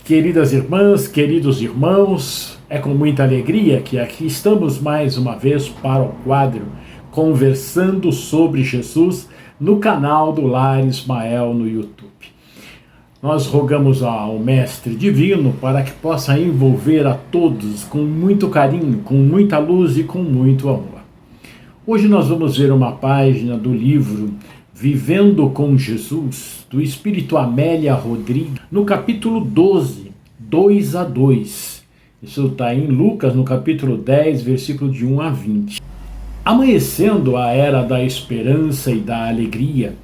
Queridas irmãs, queridos irmãos, é com muita alegria que aqui estamos mais uma vez para o quadro Conversando sobre Jesus no canal do Lar Ismael no YouTube. Nós rogamos ao Mestre Divino para que possa envolver a todos com muito carinho, com muita luz e com muito amor. Hoje nós vamos ver uma página do livro Vivendo com Jesus, do Espírito Amélia Rodrigues, no capítulo 12, 2 a 2. Isso está em Lucas, no capítulo 10, versículo de 1 a 20. Amanhecendo a era da esperança e da alegria,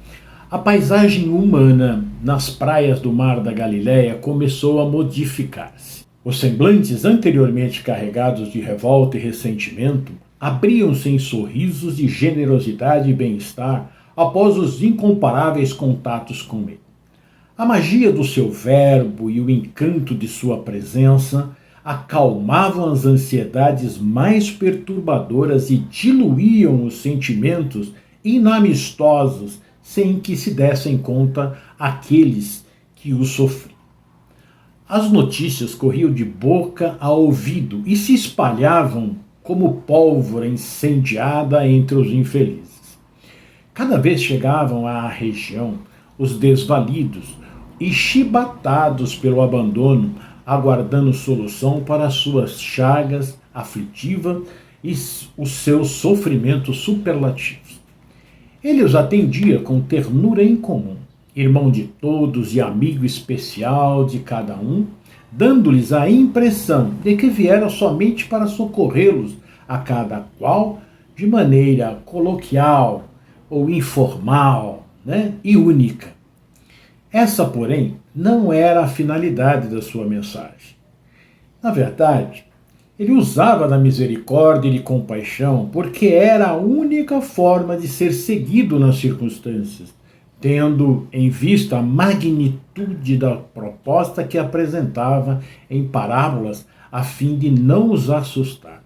a paisagem humana nas praias do Mar da Galileia começou a modificar-se. Os semblantes anteriormente carregados de revolta e ressentimento abriam-se em sorrisos de generosidade e bem-estar após os incomparáveis contatos com ele. A magia do seu verbo e o encanto de sua presença acalmavam as ansiedades mais perturbadoras e diluíam os sentimentos inamistosos sem que se dessem conta aqueles que os sofriam. As notícias corriam de boca a ouvido e se espalhavam como pólvora incendiada entre os infelizes. Cada vez chegavam à região os desvalidos e chibatados pelo abandono, aguardando solução para as suas chagas aflitivas e os seus sofrimentos superlativos. Ele os atendia com ternura incomum, irmão de todos e amigo especial de cada um, dando-lhes a impressão de que viera somente para socorrê-los, a cada qual de maneira coloquial ou informal, e única. Essa, porém, não era a finalidade da sua mensagem. Na verdade, ele usava da misericórdia e de compaixão porque era a única forma de ser seguido nas circunstâncias, tendo em vista a magnitude da proposta que apresentava em parábolas a fim de não os assustar.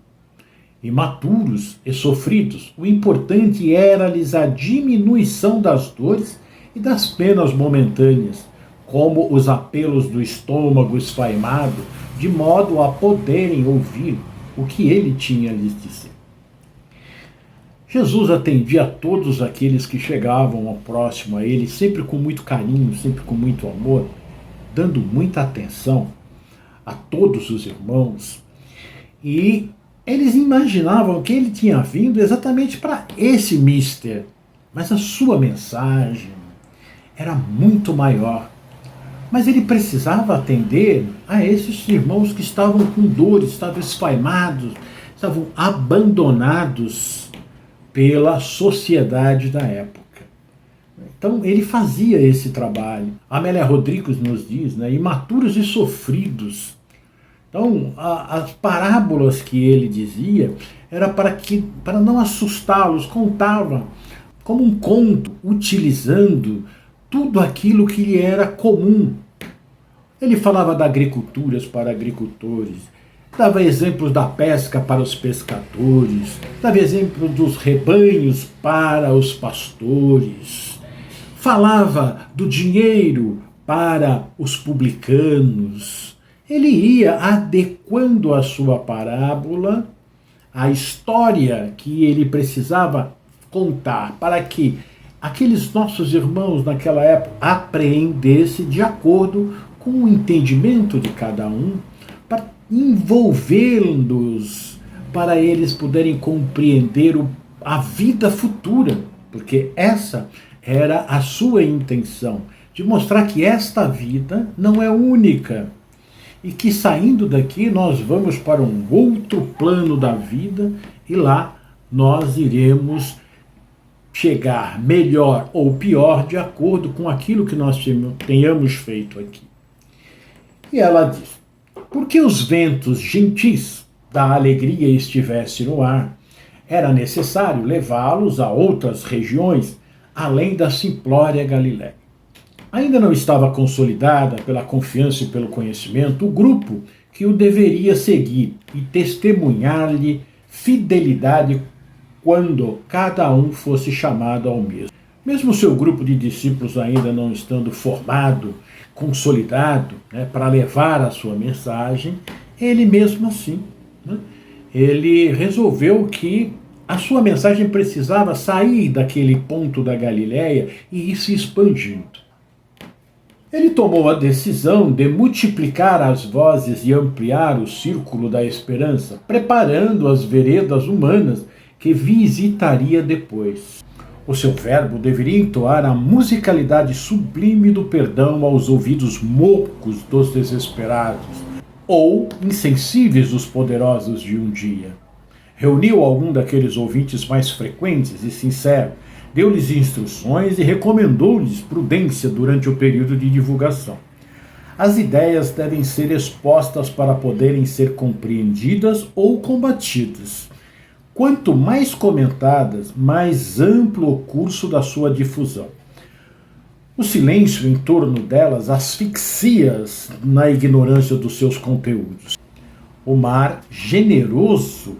Imaturos e sofridos, o importante era-lhes a diminuição das dores e das penas momentâneas, como os apelos do estômago esfaimado, de modo a poderem ouvir o que ele tinha a lhes dizer. Jesus atendia a todos aqueles que chegavam próximo a ele, sempre com muito carinho, sempre com muito amor, dando muita atenção a todos os irmãos, e eles imaginavam que ele tinha vindo exatamente para esse mister, mas a sua mensagem era muito maior. Mas ele precisava atender a esses irmãos que estavam com dores, estavam esfaimados, estavam abandonados pela sociedade da época. Então ele fazia esse trabalho. Amélia Rodrigues nos diz, imaturos e sofridos. Então, as parábolas que ele dizia era para não assustá-los, contava como um conto, utilizando tudo aquilo que lhe era comum. Ele falava da agricultura para agricultores, dava exemplos da pesca para os pescadores, dava exemplos dos rebanhos para os pastores, falava do dinheiro para os publicanos. Ele ia adequando a sua parábola à história que ele precisava contar para que aqueles nossos irmãos naquela época apreendessem de acordo com o entendimento de cada um, para envolvê-los, para eles poderem compreender a vida futura, porque essa era a sua intenção, de mostrar que esta vida não é única, e que saindo daqui nós vamos para um outro plano da vida e lá nós iremos chegar melhor ou pior de acordo com aquilo que nós tenhamos feito aqui. E ela diz: porque os ventos gentis da alegria estivessem no ar, era necessário levá-los a outras regiões além da simplória Galiléia. Ainda não estava consolidada pela confiança e pelo conhecimento o grupo que o deveria seguir e testemunhar-lhe fidelidade quando cada um fosse chamado ao mesmo. Mesmo seu grupo de discípulos ainda não estando formado, consolidado, né, para levar a sua mensagem, ele mesmo assim, né, ele resolveu que a sua mensagem precisava sair daquele ponto da Galileia e ir se expandindo. Ele tomou a decisão de multiplicar as vozes e ampliar o círculo da esperança, preparando as veredas humanas que visitaria depois. O seu verbo deveria entoar a musicalidade sublime do perdão aos ouvidos moucos dos desesperados, ou insensíveis dos poderosos de um dia. Reuniu algum daqueles ouvintes mais frequentes e sinceros, deu-lhes instruções e recomendou-lhes prudência durante o período de divulgação. As ideias devem ser expostas para poderem ser compreendidas ou combatidas. Quanto mais comentadas, mais amplo o curso da sua difusão. O silêncio em torno delas asfixia-as na ignorância dos seus conteúdos. O mar generoso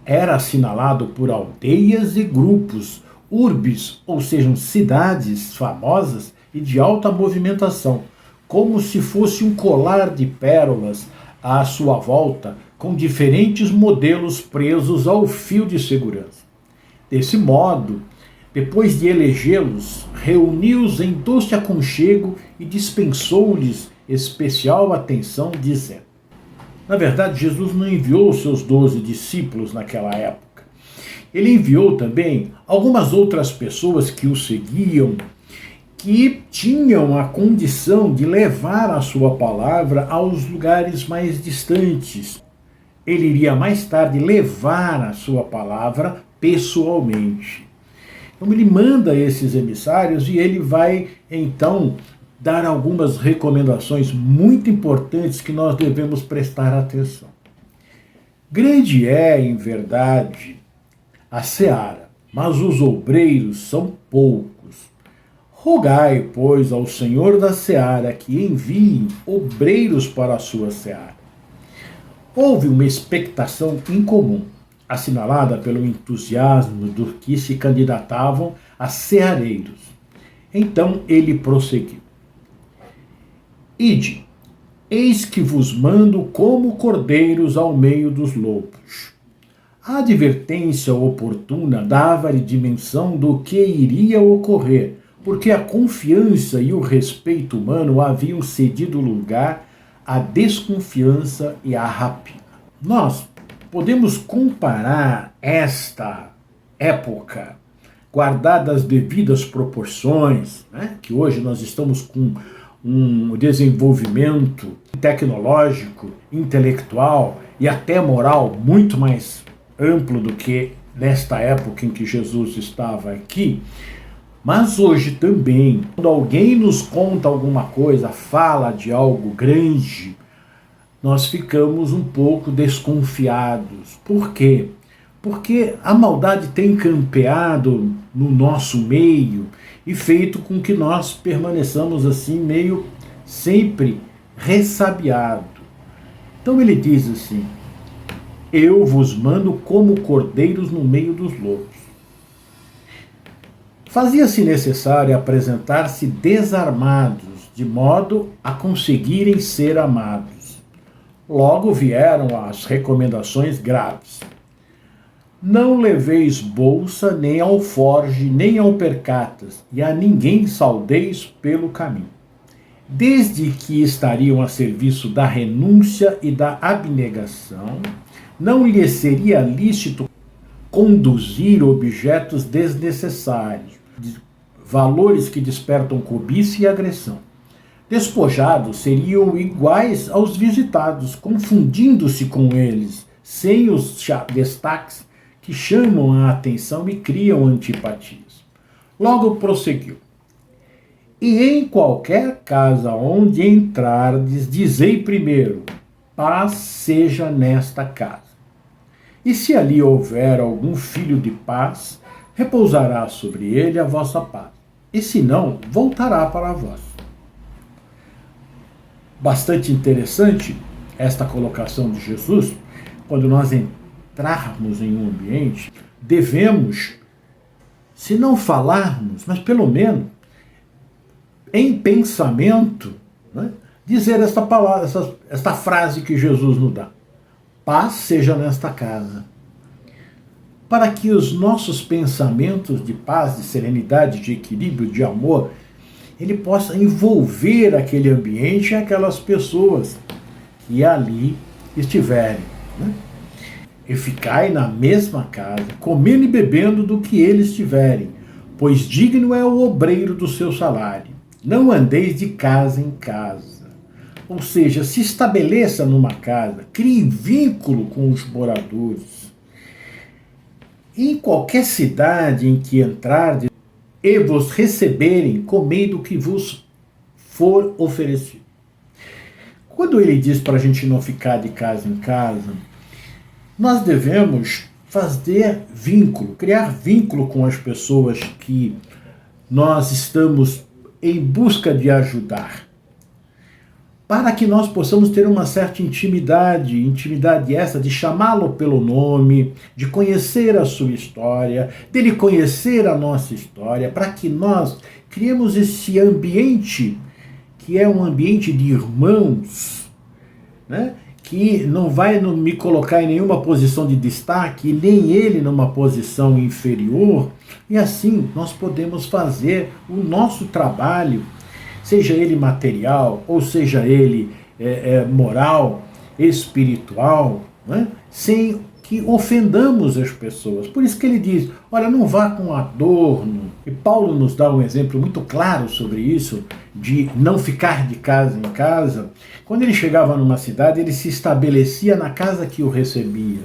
era assinalado por aldeias e grupos, urbes, ou sejam, cidades famosas e de alta movimentação, como se fosse um colar de pérolas à sua volta, com diferentes modelos presos ao fio de segurança. Desse modo, depois de elegê-los, reuniu-os em doce aconchego e dispensou-lhes especial atenção, dizendo: na verdade, Jesus não enviou os seus 12 discípulos naquela época. Ele enviou também algumas outras pessoas que o seguiam, que tinham a condição de levar a sua palavra aos lugares mais distantes. Ele iria mais tarde levar a sua palavra pessoalmente. Então ele manda esses emissários e ele vai então dar algumas recomendações muito importantes que nós devemos prestar atenção. Grande é, em verdade, a seara, mas os obreiros são poucos. Rogai, pois, ao Senhor da seara que envie obreiros para a sua seara. Houve uma expectação incomum, assinalada pelo entusiasmo dos que se candidatavam a ceareiros. Então ele prosseguiu: ide, eis que vos mando como cordeiros ao meio dos lobos. A advertência oportuna dava-lhe dimensão do que iria ocorrer, porque a confiança e o respeito humano haviam cedido lugar à desconfiança e à rapina. Nós podemos comparar esta época, guardada as devidas proporções, né, que hoje nós estamos com um desenvolvimento tecnológico, intelectual e até moral muito mais amplo do que nesta época em que Jesus estava aqui. Mas hoje também, quando alguém nos conta alguma coisa, fala de algo grande, nós ficamos um pouco desconfiados. Por quê? Porque a maldade tem campeado no nosso meio e feito com que nós permaneçamos assim meio sempre ressabiado. Então ele diz assim: eu vos mando como cordeiros no meio dos lobos. Fazia-se necessário apresentar-se desarmados, de modo a conseguirem ser amados. Logo vieram as recomendações graves. Não leveis bolsa, nem alforge, nem alpercatas, e a ninguém saudeis pelo caminho. Desde que estariam a serviço da renúncia e da abnegação, não lhes seria lícito conduzir objetos desnecessários, valores que despertam cobiça e agressão. Despojados seriam iguais aos visitados, confundindo-se com eles, sem os destaques que chamam a atenção e criam antipatias. Logo prosseguiu: e em qualquer casa onde entrardes, dizei primeiro: paz seja nesta casa. E se ali houver algum filho de paz, repousará sobre ele a vossa paz, e se não, voltará para vós. Bastante interessante esta colocação de Jesus. Quando nós entrarmos em um ambiente, devemos, se não falarmos, mas pelo menos em pensamento, né, dizer esta palavra, esta frase que Jesus nos dá: paz seja nesta casa. Para que os nossos pensamentos de paz, de serenidade, de equilíbrio, de amor, ele possa envolver aquele ambiente e aquelas pessoas que ali estiverem. Né? E ficai na mesma casa, comendo e bebendo do que eles tiverem, pois digno é o obreiro do seu salário. Não andeis de casa em casa. Ou seja, se estabeleça numa casa, crie vínculo com os moradores. Em qualquer cidade em que entrardes e vos receberem, comei do que vos for oferecido. Quando ele diz para a gente não ficar de casa em casa, nós devemos fazer vínculo, criar vínculo com as pessoas que nós estamos em busca de ajudar, para que nós possamos ter uma certa intimidade essa de chamá-lo pelo nome, de conhecer a sua história, dele conhecer a nossa história, para que nós criemos esse ambiente que é um ambiente de irmãos, né? Que não vai me colocar em nenhuma posição de destaque, nem ele numa posição inferior, e assim nós podemos fazer o nosso trabalho, seja ele material, ou seja ele moral, espiritual, né? Sem que ofendamos as pessoas. Por isso que ele diz, olha, não vá com adorno. E Paulo nos dá um exemplo muito claro sobre isso, de não ficar de casa em casa. Quando ele chegava numa cidade, ele se estabelecia na casa que o recebia.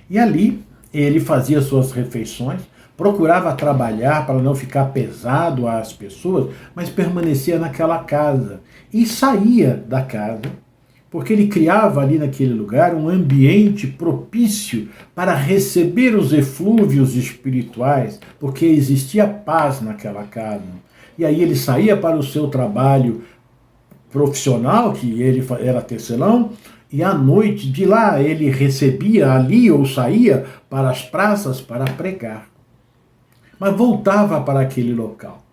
E ali ele fazia suas refeições, procurava trabalhar para não ficar pesado às pessoas, mas permanecia naquela casa. E saía da casa, porque ele criava ali naquele lugar um ambiente propício para receber os eflúvios espirituais, porque existia paz naquela casa. E aí ele saía para o seu trabalho profissional, que ele era tecelão, e à noite de lá ele recebia ali ou saía para as praças para pregar. Mas voltava para aquele local.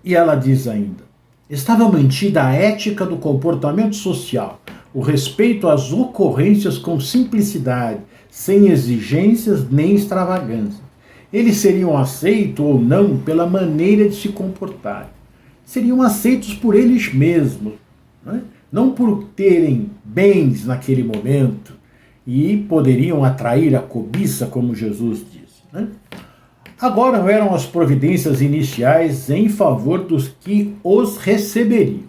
E ela diz ainda, estava mantida a ética do comportamento social, o respeito às ocorrências com simplicidade, sem exigências nem extravagância. Eles seriam aceitos ou não pela maneira de se comportar. Seriam aceitos por eles mesmos, né? Não por terem bens naquele momento e poderiam atrair a cobiça, como Jesus disse. Né? Agora eram as providências iniciais em favor dos que os receberiam.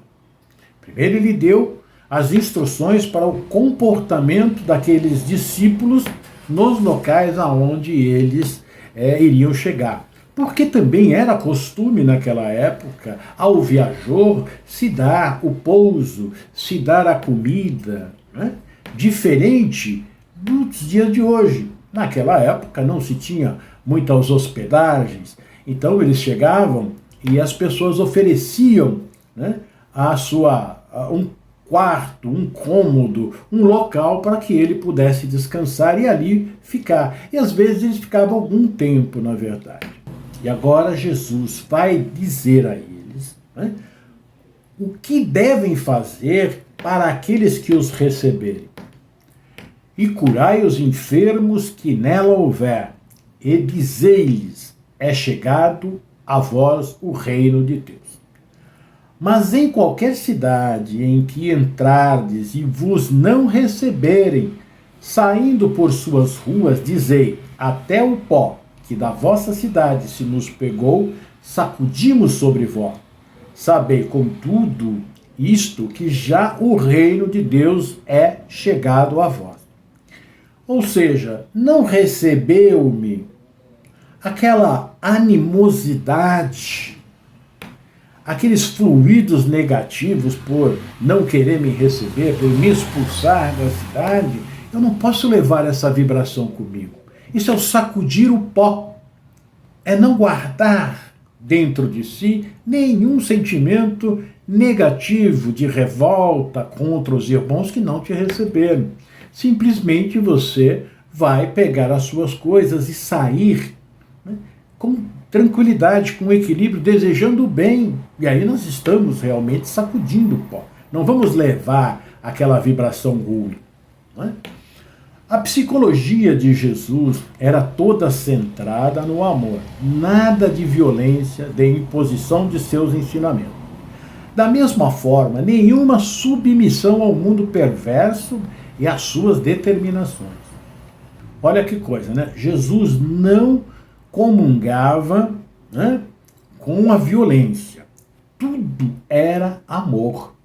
Primeiro ele deu as instruções para o comportamento daqueles discípulos nos locais aonde eles iriam chegar. Porque também era costume naquela época, ao viajor, se dar o pouso, se dar a comida, né? Diferente dos dias de hoje. Naquela época não se tinha muitas hospedagens, então eles chegavam e as pessoas ofereciam, né, um quarto, um cômodo, um local para que ele pudesse descansar e ali ficar. E às vezes eles ficavam algum tempo, na verdade. E agora Jesus vai dizer a eles, né, o que devem fazer para aqueles que os receberem. E curai os enfermos que nela houver, e dizei-lhes, é chegado a vós o reino de Deus. Mas em qualquer cidade em que entrardes e vos não receberem, saindo por suas ruas, dizei, até o pó que da vossa cidade se nos pegou, sacudimos sobre vós. Sabei, contudo, isto, que já o reino de Deus é chegado a vós. Ou seja, não recebeu-me aquela animosidade, aqueles fluidos negativos por não querer me receber, por me expulsar da cidade, eu não posso levar essa vibração comigo. Isso é o sacudir o pó, é não guardar dentro de si nenhum sentimento negativo de revolta contra os irmãos que não te receberam. Simplesmente você vai pegar as suas coisas e sair, né, com tranquilidade, com equilíbrio, desejando o bem. E aí nós estamos realmente sacudindo o pó. Não vamos levar aquela vibração ruim. Não é? A psicologia de Jesus era toda centrada no amor, nada de violência, de imposição de seus ensinamentos. Da mesma forma, nenhuma submissão ao mundo perverso e às suas determinações. Olha que coisa, né? Jesus não comungava, né, com a violência. Tudo era amor.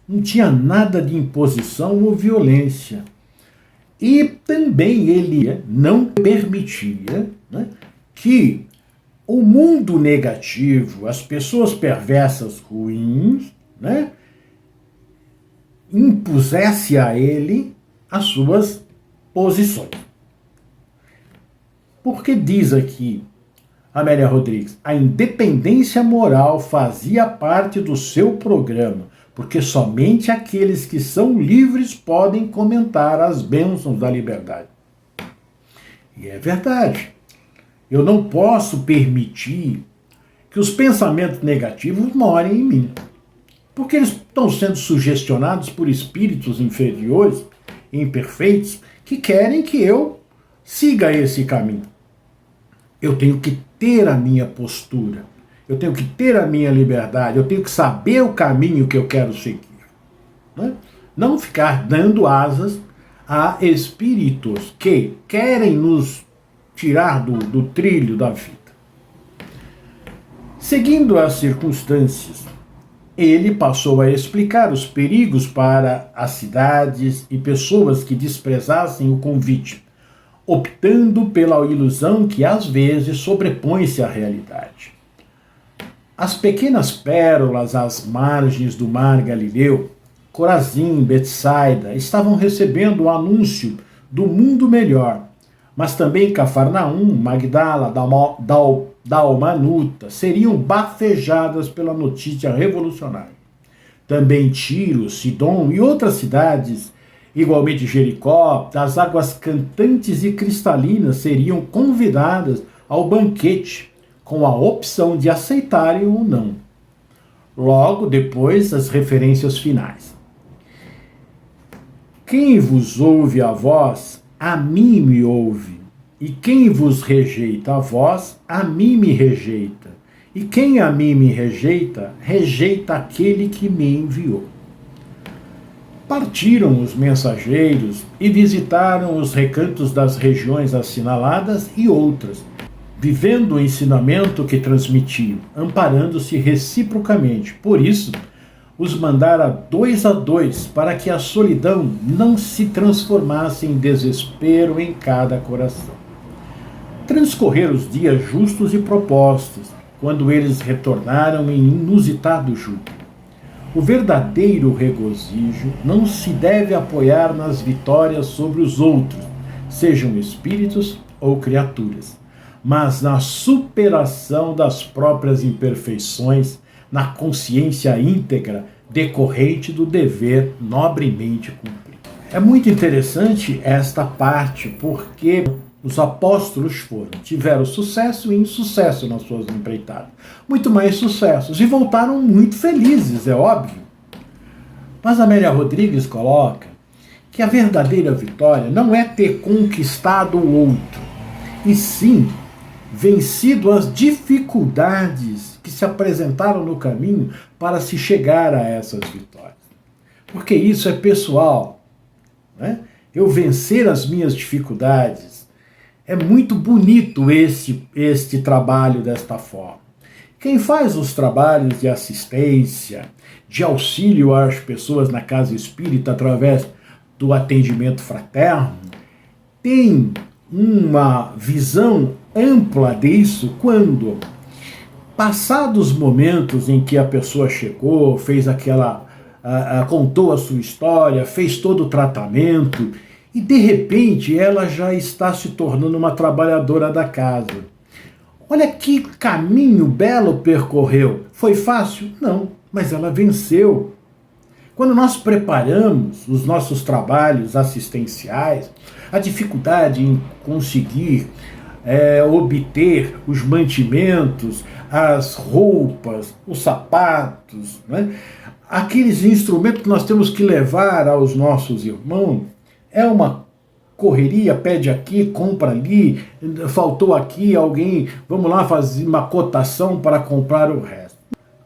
Não tinha nada de imposição ou violência. E também ele não permitia, né, que o mundo negativo, as pessoas perversas ruins, né, impusesse a ele as suas posições. Porque diz aqui Amélia Rodrigues, a independência moral fazia parte do seu programa, porque somente aqueles que são livres podem comentar as bênçãos da liberdade. E é verdade. Eu não posso permitir que os pensamentos negativos morem em mim, porque eles estão sendo sugestionados por espíritos inferiores, imperfeitos, que querem que eu siga esse caminho. Eu tenho que ter a minha postura, eu tenho que ter a minha liberdade, eu tenho que saber o caminho que eu quero seguir. Né? Não ficar dando asas a espíritos que querem nos tirar do trilho da vida. Seguindo as circunstâncias, ele passou a explicar os perigos para as cidades e pessoas que desprezassem o convite, optando pela ilusão que às vezes sobrepõe-se à realidade. As pequenas pérolas às margens do mar Galileu, Corazim, Betsaida, estavam recebendo o anúncio do mundo melhor, mas também Cafarnaum, Magdala, Dalmanuta seriam bafejadas pela notícia revolucionária. Também Tiro, Sidom e outras cidades, igualmente Jericó, das águas cantantes e cristalinas, seriam convidadas ao banquete, com a opção de aceitarem ou não. Logo depois, as referências finais. Quem vos ouve a vós, a mim me ouve. E quem vos rejeita a vós, a mim me rejeita. E quem a mim me rejeita, rejeita aquele que me enviou. Partiram os mensageiros e visitaram os recantos das regiões assinaladas e outras, vivendo o ensinamento que transmitiam, amparando-se reciprocamente. Por isso, os mandara 2 a 2, para que a solidão não se transformasse em desespero em cada coração. Transcorreram os dias justos e propostos, quando eles retornaram em inusitado júbilo. O verdadeiro regozijo não se deve apoiar nas vitórias sobre os outros, sejam espíritos ou criaturas, mas na superação das próprias imperfeições, na consciência íntegra decorrente do dever nobremente cumprido. É muito interessante esta parte, porque os apóstolos tiveram sucesso e insucesso nas suas empreitadas. Muito mais sucessos e voltaram muito felizes, é óbvio. Mas Amélia Rodrigues coloca que a verdadeira vitória não é ter conquistado o outro, e sim vencido as dificuldades que se apresentaram no caminho para se chegar a essas vitórias. Porque isso é pessoal, né? Eu vencer as minhas dificuldades. É muito bonito este trabalho desta forma. Quem faz os trabalhos de assistência, de auxílio às pessoas na casa espírita através do atendimento fraterno, tem uma visão ampla disso quando, passados os momentos em que a pessoa chegou, fez contou a sua história, fez todo o tratamento, e de repente ela já está se tornando uma trabalhadora da casa. Olha que caminho belo percorreu. Foi fácil? Não, mas ela venceu. Quando nós preparamos os nossos trabalhos assistenciais, a dificuldade em conseguir obter os mantimentos, as roupas, os sapatos, né? Aqueles instrumentos que nós temos que levar aos nossos irmãos, é uma correria, pede aqui, compra ali, faltou aqui alguém, vamos lá fazer uma cotação para comprar o resto.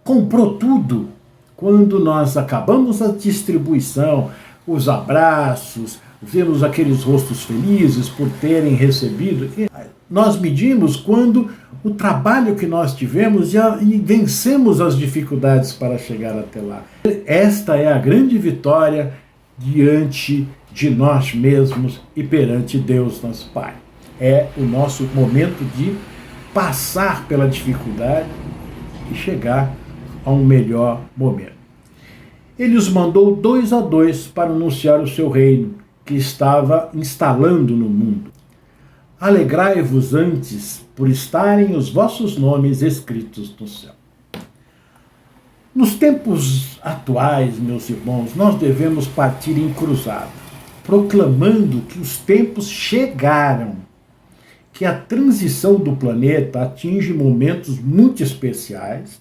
Comprou tudo. Quando nós acabamos a distribuição, os abraços, vemos aqueles rostos felizes por terem recebido, nós medimos quando o trabalho que nós tivemos e vencemos as dificuldades para chegar até lá. Esta é a grande vitória diante de nós mesmos e perante Deus, nosso Pai. É o nosso momento de passar pela dificuldade e chegar a um melhor momento. Ele os mandou 2 a 2 para anunciar o seu reino, que estava instalando no mundo. Alegrai-vos antes por estarem os vossos nomes escritos no céu. Nos tempos atuais, meus irmãos, nós devemos partir em cruzada, proclamando que os tempos chegaram, que a transição do planeta atinge momentos muito especiais,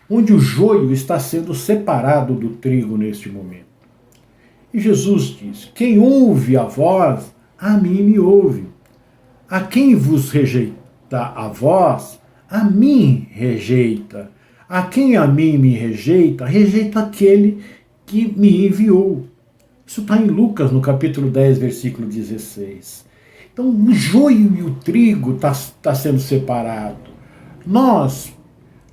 onde o joio está sendo separado do trigo neste momento. E Jesus diz: quem ouve a voz, a mim me ouve. A quem vos rejeita a vós, a mim rejeita. A quem a mim me rejeita, rejeita aquele que me enviou. Isso está em Lucas, no capítulo 10, versículo 16. Então, o joio e o trigo está sendo separado. Nós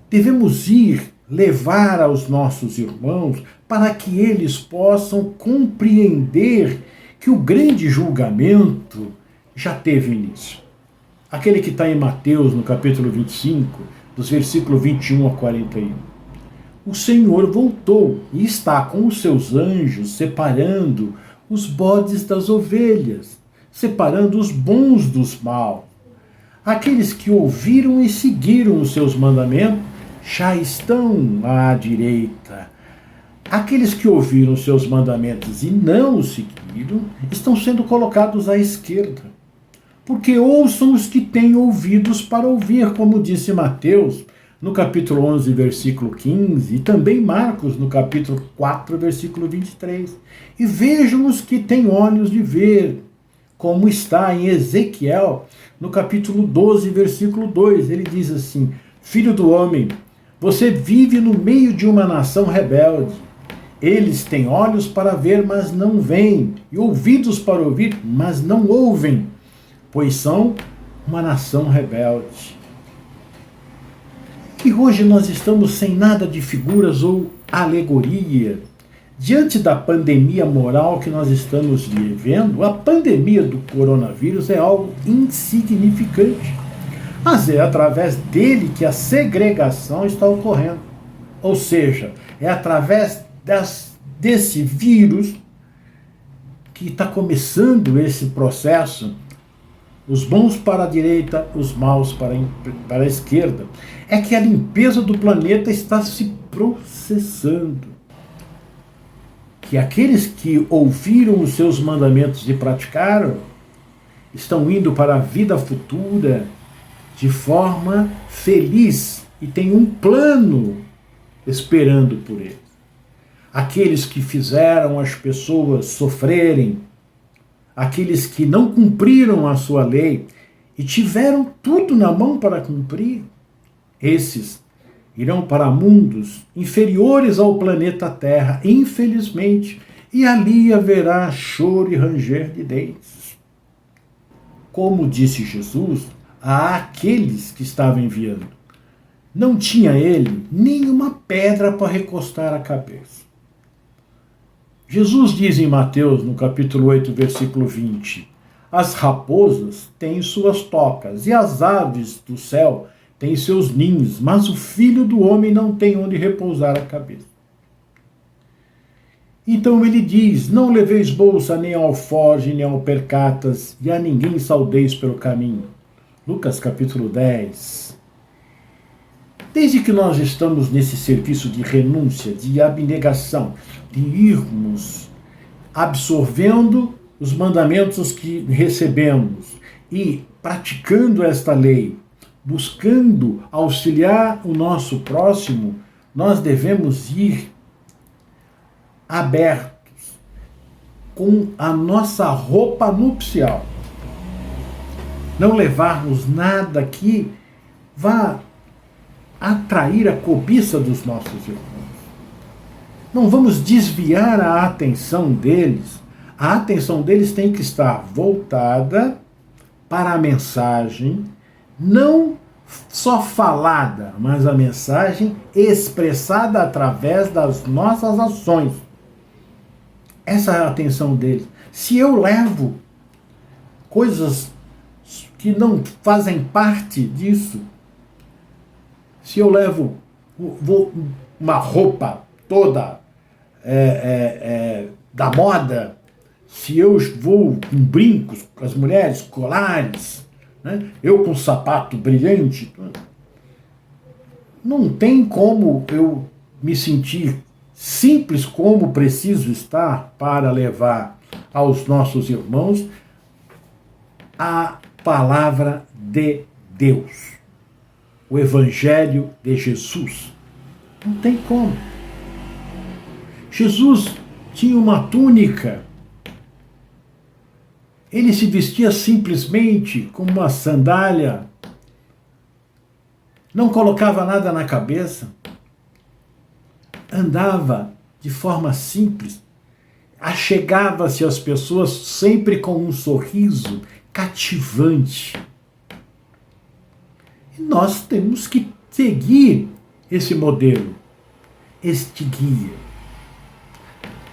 devemos ir levar aos nossos irmãos para que eles possam compreender que o grande julgamento já teve início. Aquele que está em Mateus, no capítulo 25, dos versículos 21 a 41. O Senhor voltou e está com os seus anjos separando os bodes das ovelhas, separando os bons dos maus. Aqueles que ouviram e seguiram os seus mandamentos já estão à direita. Aqueles que ouviram os seus mandamentos e não os seguiram estão sendo colocados à esquerda. Porque ouçam os que têm ouvidos para ouvir, como disse Mateus, no capítulo 11, versículo 15, e também Marcos, no capítulo 4, versículo 23. E vejam os que têm olhos de ver, como está em Ezequiel, no capítulo 12, versículo 2. Ele diz assim: Filho do homem, você vive no meio de uma nação rebelde. Eles têm olhos para ver, mas não veem, e ouvidos para ouvir, mas não ouvem, pois são uma nação rebelde. E hoje nós estamos sem nada de figuras ou alegoria. Diante da pandemia moral que nós estamos vivendo, a pandemia do coronavírus é algo insignificante. Mas é através dele que a segregação está ocorrendo. Ou seja, é através desse vírus que está começando esse processo, os bons para a direita, os maus para a esquerda, é que a limpeza do planeta está se processando. Que aqueles que ouviram os seus mandamentos e praticaram, estão indo para a vida futura de forma feliz e tem um plano esperando por eles. Aqueles que fizeram as pessoas sofrerem, aqueles que não cumpriram a sua lei e tiveram tudo na mão para cumprir, esses irão para mundos inferiores ao planeta Terra, infelizmente, e ali haverá choro e ranger de dentes. Como disse Jesus àqueles que estavam enviando, não tinha ele nenhuma pedra para recostar a cabeça. Jesus diz em Mateus, no capítulo 8, versículo 20, as raposas têm suas tocas e as aves do céu têm seus ninhos, mas o Filho do Homem não tem onde repousar a cabeça. Então ele diz, não leveis bolsa, nem alforge, nem alpercatas, e a ninguém saudeis pelo caminho. Lucas capítulo 10. Desde que nós estamos nesse serviço de renúncia, de abnegação, de irmos absorvendo os mandamentos que recebemos e praticando esta lei, buscando auxiliar o nosso próximo, nós devemos ir abertos, com a nossa roupa nupcial. Não levarmos nada que vá atrair a cobiça dos nossos irmãos. Não vamos desviar a atenção deles. A atenção deles tem que estar voltada para a mensagem, não só falada, mas a mensagem expressada através das nossas ações. Essa é a atenção deles. Se eu levo coisas que não fazem parte disso, se eu levo uma roupa toda da moda, se eu vou com brincos, com as mulheres, colares, né? Eu com sapato brilhante, não tem como eu me sentir simples como preciso estar para levar aos nossos irmãos a palavra de Deus, o Evangelho de Jesus. Não tem como. Jesus tinha uma túnica. Ele se vestia simplesmente com uma sandália, não colocava nada na cabeça, andava de forma simples, achegava-se às pessoas sempre com um sorriso cativante. E nós temos que seguir esse modelo, este guia.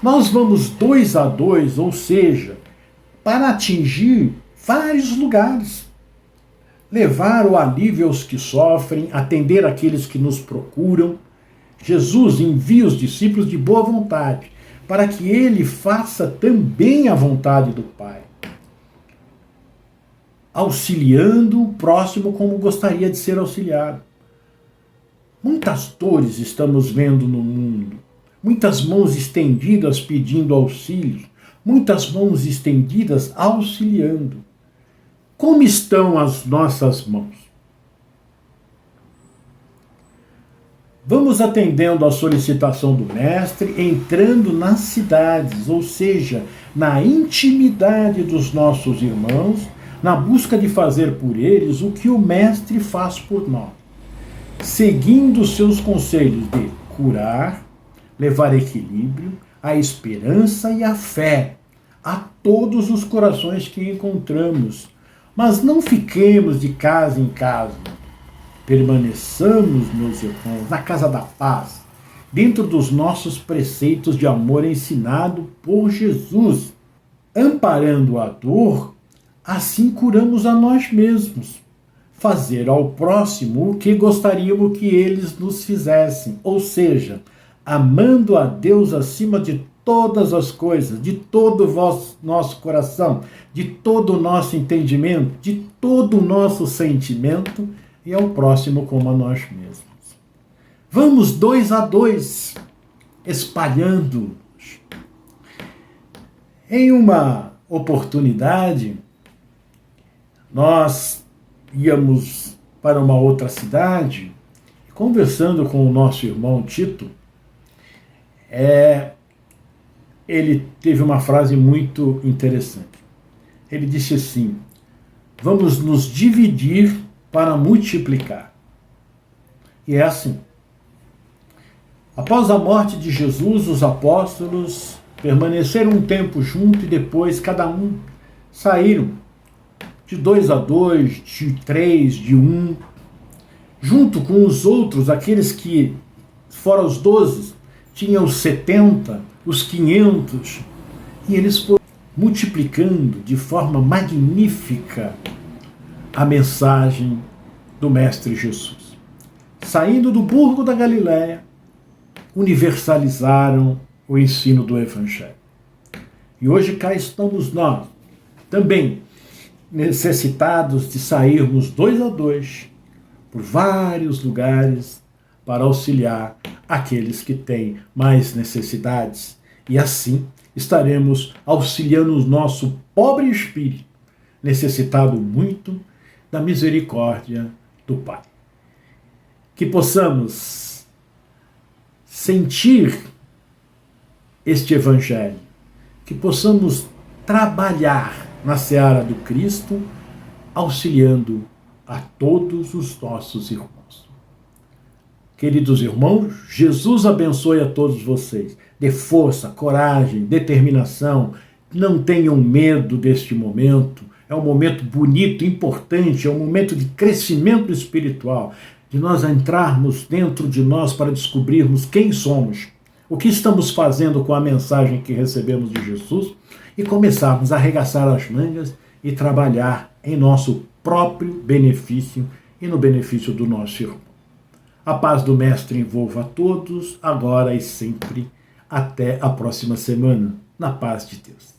Nós vamos 2 a 2, ou seja, para atingir vários lugares. Levar o alívio aos que sofrem, atender aqueles que nos procuram. Jesus envia os discípulos de boa vontade, para que ele faça também a vontade do Pai, auxiliando o próximo como gostaria de ser auxiliado. Muitas dores estamos vendo no mundo, muitas mãos estendidas pedindo auxílio, muitas mãos estendidas auxiliando. Como estão as nossas mãos? Vamos atendendo à solicitação do Mestre, entrando nas cidades, ou seja, na intimidade dos nossos irmãos, na busca de fazer por eles o que o Mestre faz por nós, seguindo os seus conselhos de curar, levar equilíbrio, a esperança e a fé a todos os corações que encontramos. Mas não fiquemos de casa em casa. Permaneçamos, meus irmãos, na casa da paz, dentro dos nossos preceitos de amor ensinado por Jesus. Amparando a dor, assim curamos a nós mesmos. Fazer ao próximo o que gostaríamos que eles nos fizessem, ou seja, amando a Deus acima de todas as coisas, de todo o nosso coração, de todo o nosso entendimento, de todo o nosso sentimento, e ao próximo como a nós mesmos. Vamos 2 a 2, espalhando. Em uma oportunidade, nós íamos para uma outra cidade, conversando com o nosso irmão Tito, ele teve uma frase muito interessante. Ele disse assim: vamos nos dividir para multiplicar. E é assim. Após a morte de Jesus, os apóstolos permaneceram um tempo juntos e depois cada um saíram de 2 a 2, de 3, de 1, junto com os outros, aqueles que, fora os 12, tinham os 70, os 500, e eles foram multiplicando de forma magnífica a mensagem do Mestre Jesus. Saindo do burgo da Galileia, universalizaram o ensino do Evangelho. E hoje cá estamos nós, também necessitados de sairmos 2 a 2 por vários lugares para auxiliar aqueles que têm mais necessidades. E assim estaremos auxiliando o nosso pobre espírito, necessitado muito da misericórdia do Pai. Que possamos sentir este Evangelho, que possamos trabalhar na seara do Cristo, auxiliando a todos os nossos irmãos. Queridos irmãos, Jesus abençoe a todos vocês. Dê força, coragem, determinação. Não tenham medo deste momento. É um momento bonito, importante, é um momento de crescimento espiritual, de nós entrarmos dentro de nós para descobrirmos quem somos, o que estamos fazendo com a mensagem que recebemos de Jesus e começarmos a arregaçar as mangas e trabalhar em nosso próprio benefício e no benefício do nosso irmão. A paz do Mestre envolva a todos, agora e sempre. Até a próxima semana. Na paz de Deus.